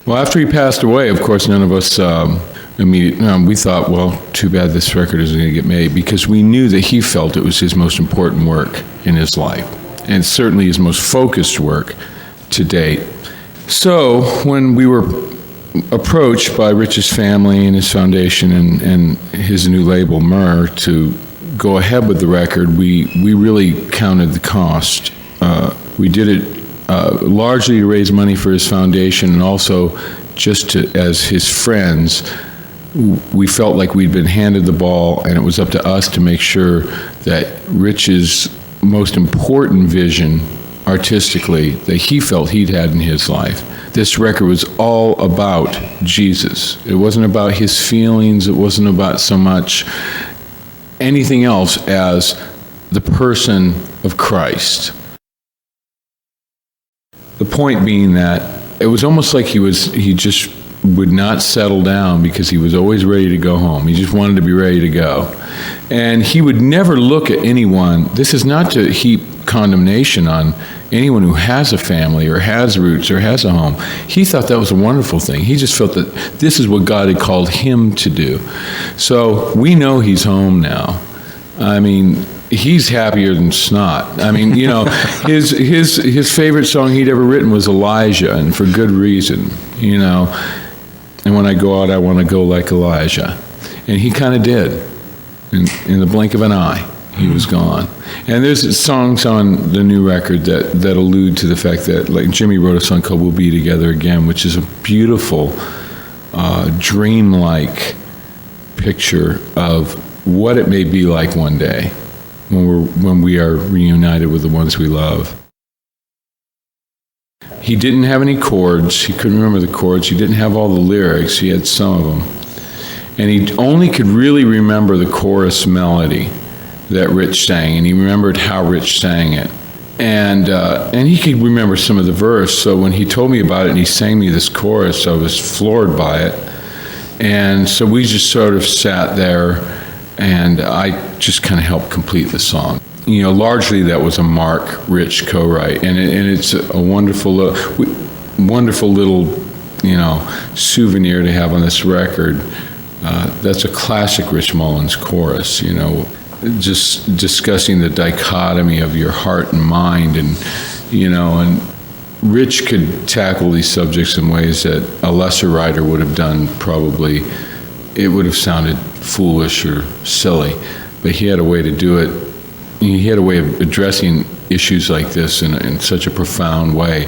Well, after he passed away, of course, none of us we thought, well, too bad this record isn't going to get made, because we knew that he felt it was his most important work in his life, and certainly his most focused work to date. So when we were approached by Rich's family and his foundation and his new label, Myrrh, to go ahead with the record, we really counted the cost. We did it largely to raise money for his foundation, and also just as his friends. We felt like we'd been handed the ball, and it was up to us to make sure that Rich's most important vision artistically that he felt he'd had in his life. This record was all about Jesus. It wasn't about his feelings. It wasn't about so much anything else as the person of Christ. The point being that it was almost like he just would not settle down, because he was always ready to go home. He just wanted to be ready to go. And he would never look at anyone. This is not to heap condemnation on anyone who has a family or has roots or has a home. He thought that was a wonderful thing. He just felt that this is what God had called him to do. So we know he's home now. I mean, he's happier than snot. I mean, you know, his favorite song he'd ever written was Elijah, and for good reason, you know. And when I go out, I want to go like Elijah. And he kind of did. In the blink of an eye, he was gone. And there's songs on the new record that allude to the fact that, like, Jimmy wrote a song called We'll Be Together Again, which is a beautiful, dreamlike picture of what it may be like one day when we are reunited with the ones we love. He didn't have any chords. He couldn't remember the chords. He didn't have all the lyrics. He had some of them. And he only could really remember the chorus melody that Rich sang, and he remembered how Rich sang it. And he could remember some of the verse, so when he told me about it and he sang me this chorus, I was floored by it. And so we just sort of sat there, and I just kind of helped complete the song. You know, largely that was a Mark Rich co-write, and it's a wonderful little, you know, souvenir to have on this record. That's a classic Rich Mullins chorus, you know, just discussing the dichotomy of your heart and mind, and, you know, and Rich could tackle these subjects in ways that a lesser writer would have done probably. It would have sounded foolish or silly, but he had a way to do it. He had a way of addressing issues like this in such a profound way.